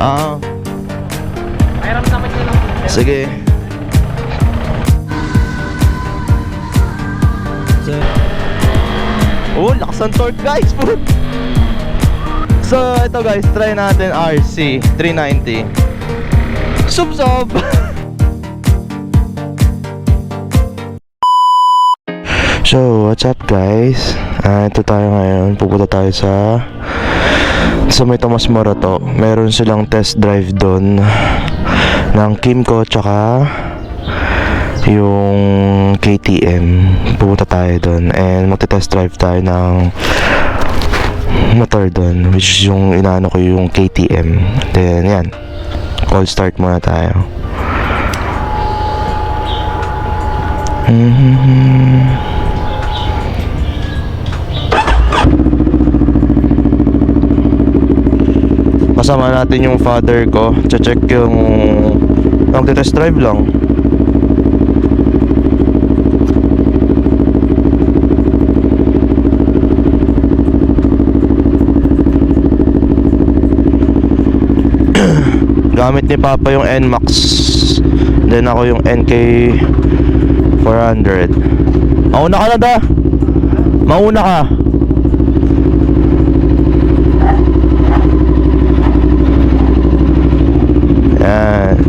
Ah, Pakiram naman yun lang. sige. Oh, lakas ng torque guys. So, ito guys, try natin RC 390. Sub-sub! So, what's up guys? Ito tayo ngayon. Pupunta tayo sa may Tomas Morato. Meron silang test drive doon ng Kymco tsaka yung KTM. Pupunta tayo doon and magte-test drive tayo ng motor doon, which is yung inaano ko yung KTM. Then yan, call start muna tayo. Kasama natin yung father ko. Check yung magte-test drive lang. Gamit ni Papa yung NMAX, then ako yung NK 400. Mauna ka na da. Mauna ka. Yan.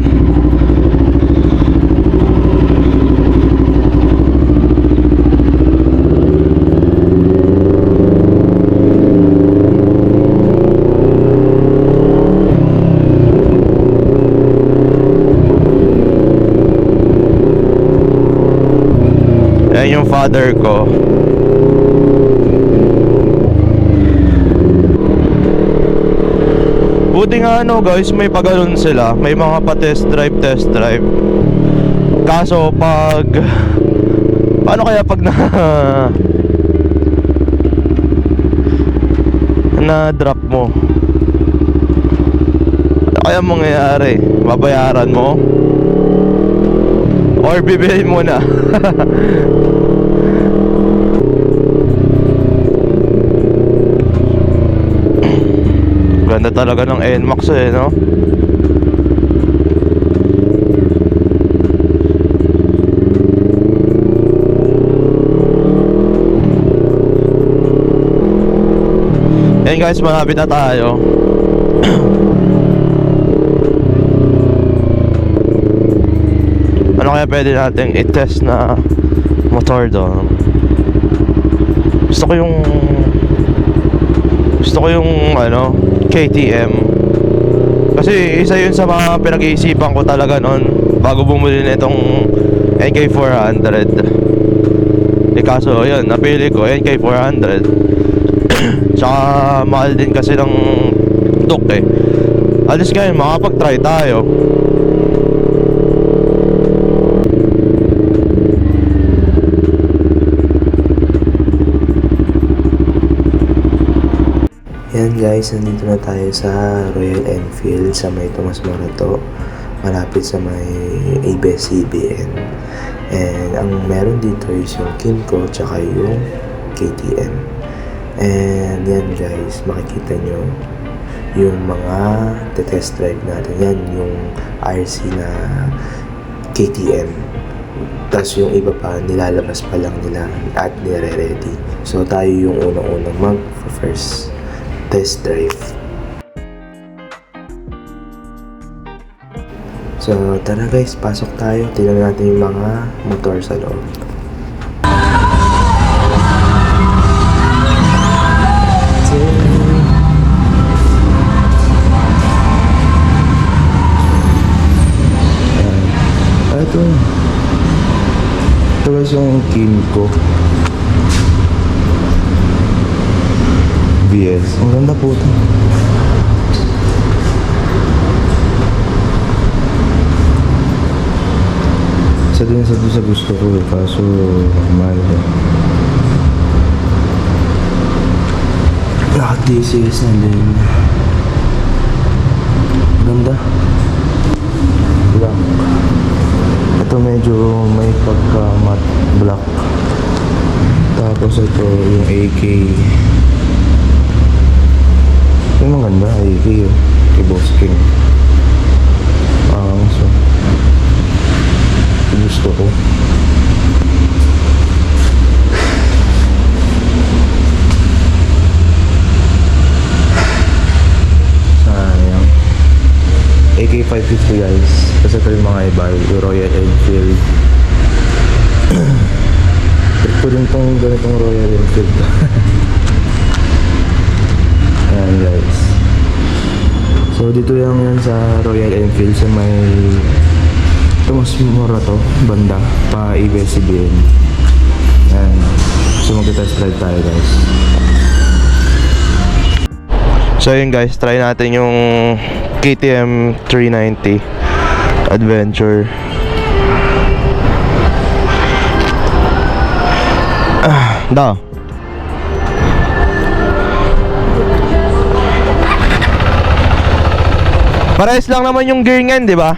Yan yung father ko. Buti nga guys, may pagano'n sila. May mga pa-test drive. Kaso pag paano kaya pag na drop mo? Ano kaya mangyayari? Babayaran mo? Or bibilhin mo na? Ganda talaga ng NMAX no? Yan guys, malapit na tayo. Ano kaya pwede natin i-test na motor doon? Gusto ko yung KTM. Kasi isa yun sa mga pinag-iisipan ko talaga noon bago bumili na itong NK400. Kaso yun, napili ko NK400. Tsaka mahal din kasi ng Duke At least ngayon makapag-try tayo. Yan guys, nandito na tayo sa Royal Enfield sa may Tomas Morato, malapit sa may ABS-CBN. And ang meron dito is yung Kymco tsaka yung KTM. And yan guys, makikita nyo yung mga test drive natin. Yan yung RC na KTM. Tapos yung iba pa, nilalabas pa lang nila at nire-ready. So tayo yung unang-unang mag-first test drive. So tara guys, pasok tayo. Tingnan natin yung mga motor sa loob. Ito guys yung Kymco VS. Ang ganda po ito. Isa din sa gusto ko kaso mahal eh. Lahat DCS na din. Ganda. Black. Ito medyo may pagka matte black. Tapos ito yung AK. Ito yung maganda, AK kay Boss King. So gusto ko. Sayang. AK550 guys. Kasi ito yung mga iba, yung Royal Enfield. Trip ko rin tong ganitong Royal Enfield. Ayan guys. So dito lang yan sa Royal Enfield sa may Tomas Morato banda pa ABS-CBN. Ayan. So mag-test drive tayo guys. So yun guys, try natin yung KTM 390 Adventure. Daw. Parehas lang naman yung gear ngayon, di ba?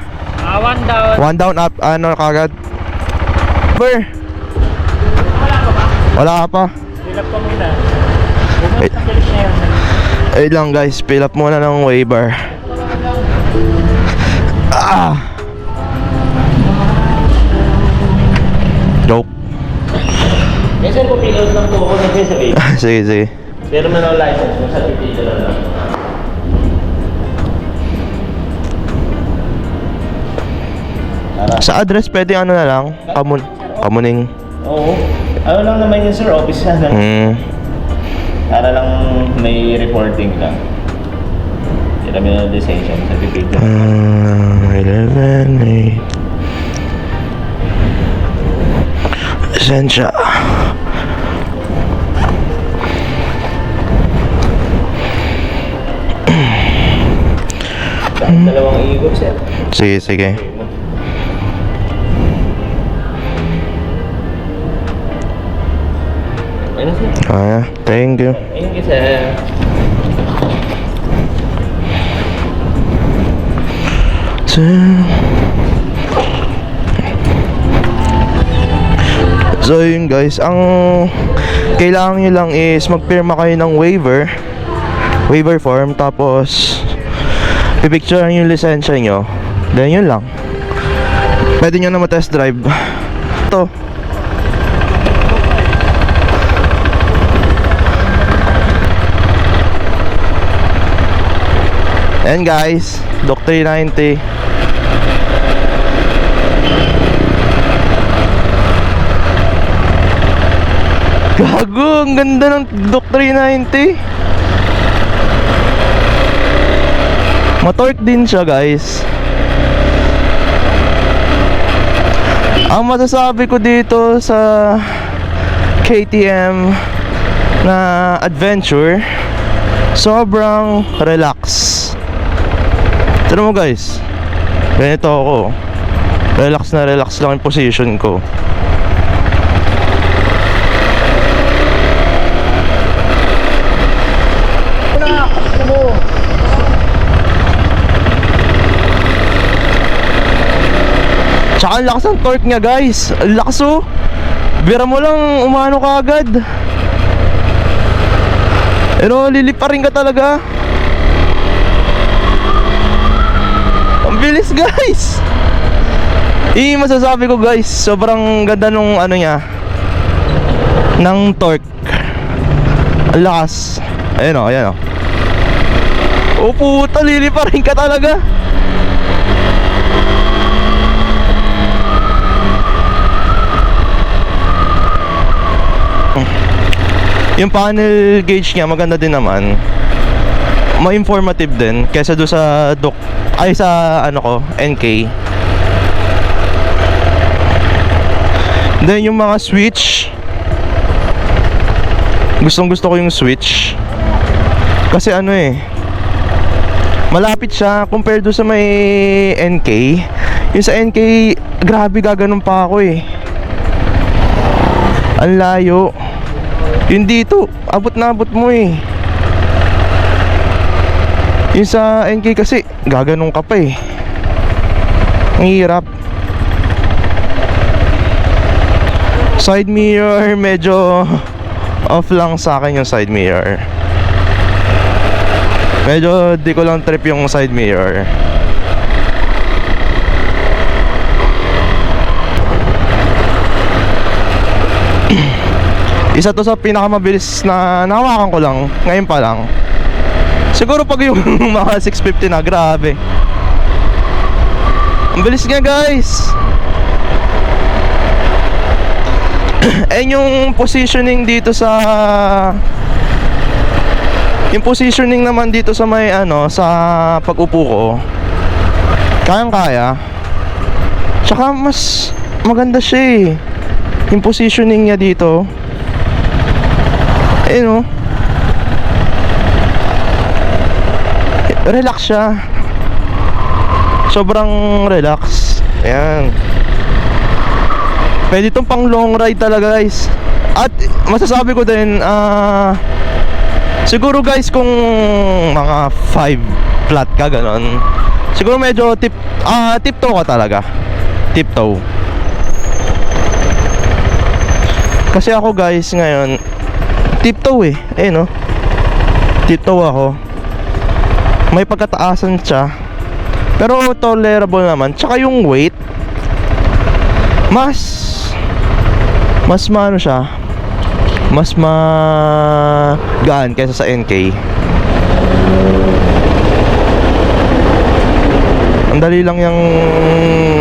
One down. One down up, ano kagad? Ber. Wala ka pa. Fill up ko muna. Eh. Bumalik na kilis na yun. Ayun lang guys, fill up muna ng waiver. Joke. Eh sir, pupilot lang po ako nagsasabi. Sige, sige. Pero man ang license mo sa pipila lang. Sa address pwede ano na lang, Kamuning. Oo. Ano lang naman yun sir, office na lang. Para lang may reporting lang. Criminalization sa pipila. 11, 8. Esensya. Dalawang ikot sir. Sige, sige. Ano sir? Thank you. Thank you sir. So yun guys, ang kailangan nyo lang is magpirma kayo ng waiver form, tapos pipicturean yung lisensya nyo, then yun lang, pwede nyo na ma-test drive to. And guys, Doc 390. Gago, ang ganda ng Doc 390. Matorque din siya guys. Ang masasabi ko dito sa KTM na Adventure, sobrang relax. Tignan mo guys, ganito ako. Relax na relax lang yung position ko. Tsaka ang lakas ng torque niya guys. Ang lakas oh. Bira mo lang, umano ka agad. Pero liliparin ka talaga. Ang bilis guys. Masasabi ko guys, sobrang ganda nung ano niya, ng torque. Ang lakas. Ayan o, ayan o. Oh puta, liliparin ka talaga. Yung panel gauge niya maganda din naman. Ma-informative din kaysa doon sa sa ano ko, NK. Then yung mga switch, gustong gusto ko yung switch. Kasi ano malapit siya compared doon sa may NK. Yung sa NK, grabe gaganon pa ako ang layo. Yung dito, abot na abot mo Yung sa NK kasi, gaganong ka pa Ang hirap. Side mirror, medyo off lang sa akin yung side mirror. Medyo di ko lang trip yung side mirror. Isa to sa pinakamabilis na nahawakan ko lang, ngayon pa lang. Siguro pag yung mga 650 na, grabe. Ang bilis nga guys. Yung positioning dito sa yung positioning naman dito sa may sa pag-upo ko, kayang-kaya. Tsaka mas maganda siya eh. Yung positioning niya dito. Relax siya. Sobrang relax. Ayan. Pwede itong pang long ride talaga guys. At masasabi ko din, siguro guys kung mga 5 flat ka ganon, siguro medyo tiptoe ka talaga. Tiptoe. Kasi ako guys ngayon tiptoe eh. Tiptoe ako. May pagkataasan siya, pero tolerable naman. Tsaka yung weight mas maano siya, mas magaan kaysa sa NK. Ang dali lang yung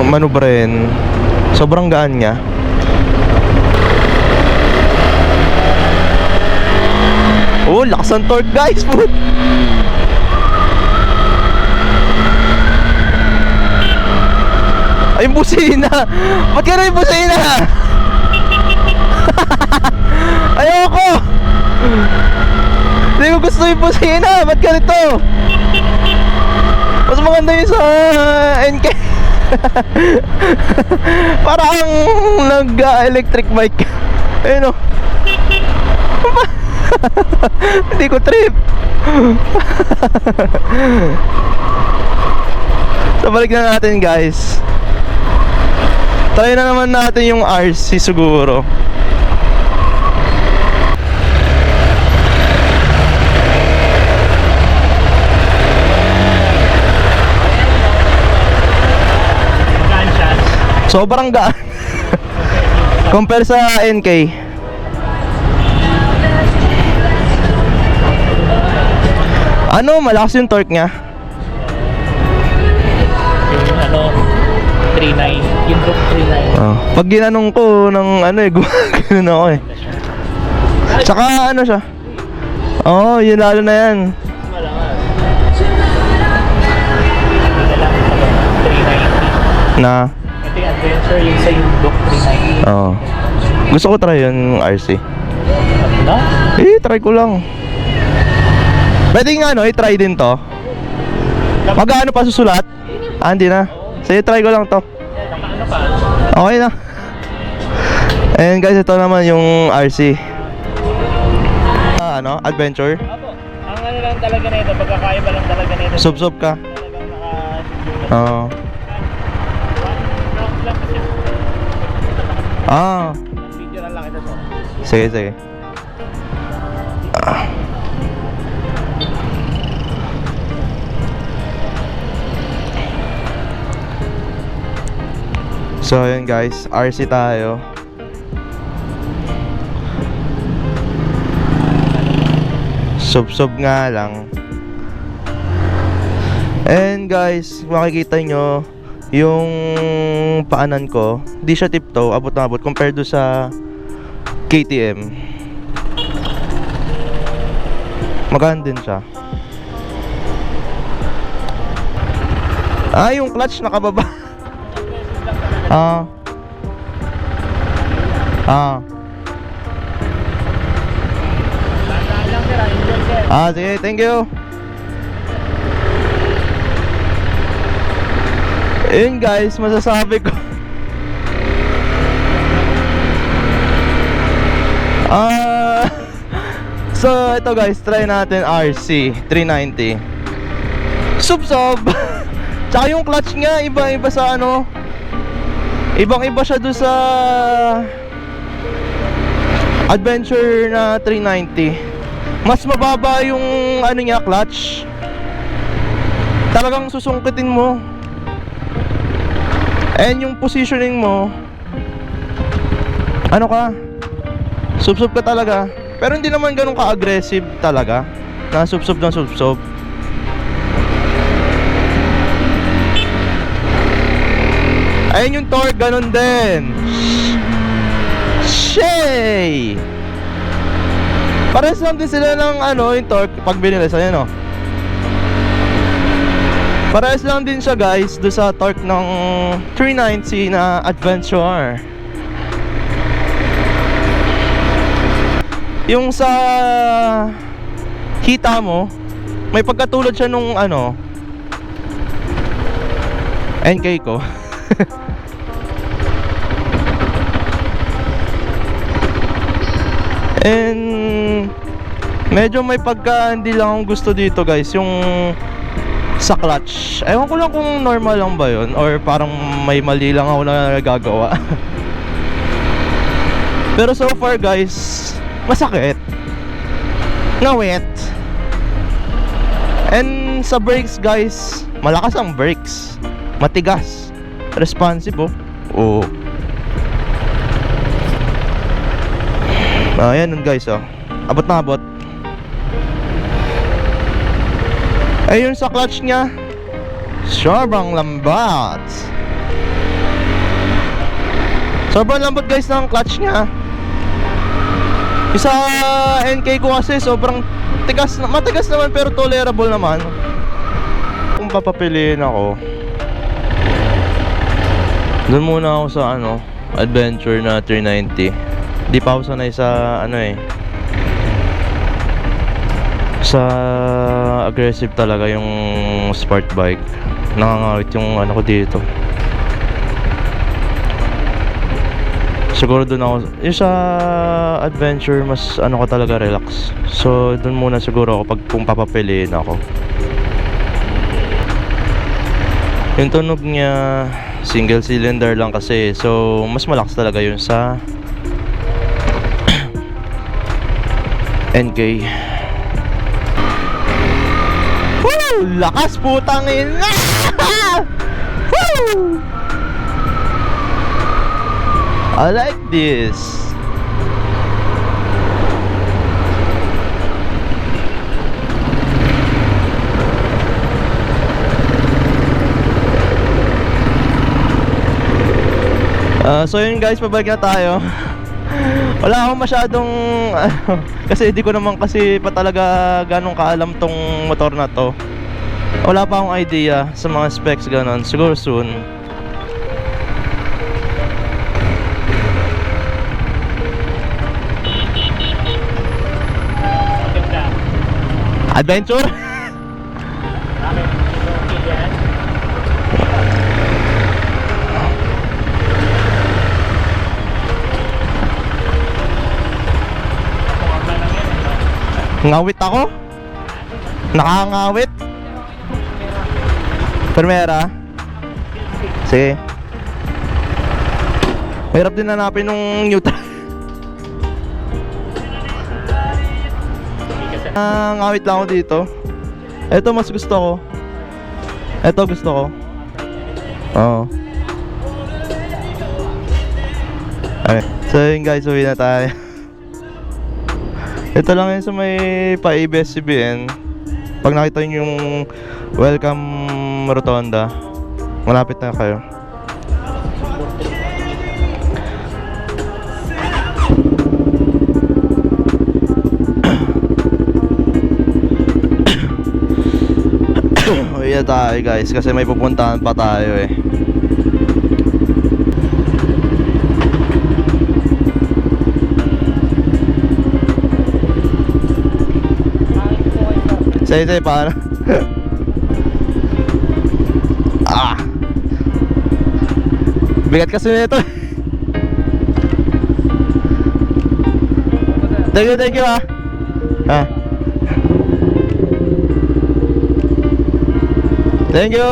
manubren. Sobrang gaan niya. Oh, lakas ang torque guys. Ay, yung busina. Ba't ka na yung busina? Ayoko. Hindi ko gusto yung busina. Ba't ganito? Mas maganda yung sa NK. Parang nag-electric bike. Ayun o. Hindi ko trip. So balik na natin guys. Try na naman natin yung RC siguro. Magaan siya. Sobrang gaan. Compare sa NK. Malakas yung torque niya. Yung 3.9. Yung drop 3.9. Pag ginanong ko ng gumagano ako eh. Tsaka siya. Yun lalo na yan. Malakas. Hindi na lang 390. Na? Ito yung adventure, yung sa yung drop 390. Gusto ko try yun, RC. Na? Try ko lang. Pwede nga i-try din to. Magkano pa susulat? Hindi na. Sige, try ko lang to. Ano pa? Okay na. And guys, ito naman yung RC. Adventure. Apo, ang lang talaga na ito, pagkakaiba lang talaga na ito. Sub-sub ka. Talagang naka... Oo. Rock lang kasi. Video lang ito so. Sige, sige. So yun guys, RC tayo. Sub-sub nga lang. And guys, makikita nyo yung paanan ko, di siya tiptoe, abot na abot compared do sa KTM. Magaan din siya. Yung clutch nakababa. Sige, thank you. Yun guys, masasabi ko. So ito guys, try natin RC 390. Sub-sub. Tsaka yung clutch nga, iba-iba sa ibang-iba siya doon sa Adventure na 390. Mas mababa yung niya, clutch. talagang susungkitin mo. And yung positioning mo, ano ka, sub-sub ka talaga. Pero hindi naman ganun ka-aggressive talaga, na sub-sub ng sub-sub. Ayun yung torque, ganun din. Shay! Parehas lang din sila ng yung torque pag binilis. Ayan o. Parehas lang din siya guys do sa torque ng 390 na Adventure. Yung sa hita mo, may pagkatulad siya nung NK ko. And medyo may pagka hindi lang akong gusto dito guys, yung sa clutch. Ewan ko lang kung normal lang ba yun or parang may mali lang ako na nagagawa. Pero so far guys, masakit, ngawit. And sa brakes guys, malakas ang brakes, matigas, responsive oh. Ayan nun guys abot na abot. Ayun sa clutch nya, sobrang lambat. Sobrang lambot guys ng clutch nya. Isa NK ko kasi sobrang tigas, matigas naman pero tolerable naman. Kung papapiliin ako, doon muna ako sa Adventure na 390. Di pa ako sanay sa sa aggressive talaga yung sport bike. Nakangawit yung ko dito. Siguro doon ako yung sa Adventure, mas ko talaga relax. So doon muna siguro ako kung papapiliin ako. Yung tunog niya single cylinder lang kasi, so mas malakas talaga yun sa NK. Woo! Lakas putang ina! Woo! I like this. So yun guys, pabalik na tayo. Wala akong masyadong kasi di ko naman kasi pa talaga ganong kaalam tong motor na to. Wala pa akong idea sa mga specs ganon. Siguro soon. Adventure? Ngawit ako? Nakangawit? Primera? Sige. Mahirap din hanapin nung neutral. Ngawit lang ako dito. Ito mas gusto ko. Ito gusto ko. Oo. Okay. So yun guys, uwi na tayo. Ito lang yun sa may pa-ABS-CBN. Pag nakita nyo yung welcome rotonda, malapit na kayo. Uwi na tayo guys kasi may pupuntahan pa tayo eh. Say, para. Bigat kasi nito. Thank you Thank you.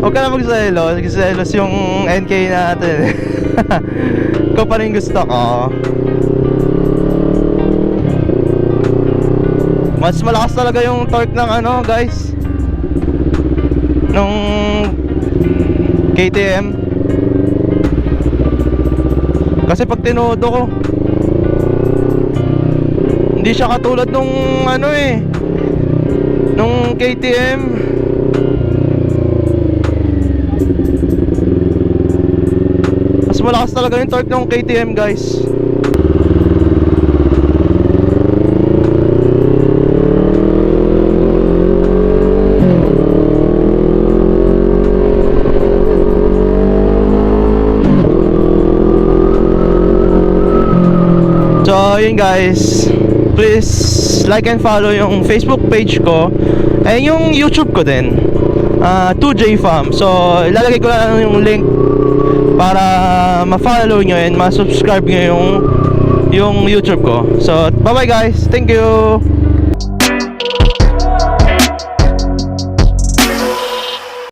Huwag ka na magselos. Magselos yung NK natin. torque ko pa rin gusto ko. Mas malakas talaga yung torque ng ano guys, nung KTM. Kasi pag tinodo ko, hindi siya katulad nung ano nung KTM. Mas malakas talaga yung torque ng KTM guys. So yun guys, please like and follow yung Facebook page ko and yung YouTube ko din, 2J Fam. So ilalagay ko lang yung link para ma-follow nyo and ma-subscribe nyo yung YouTube ko. So bye bye guys, thank you.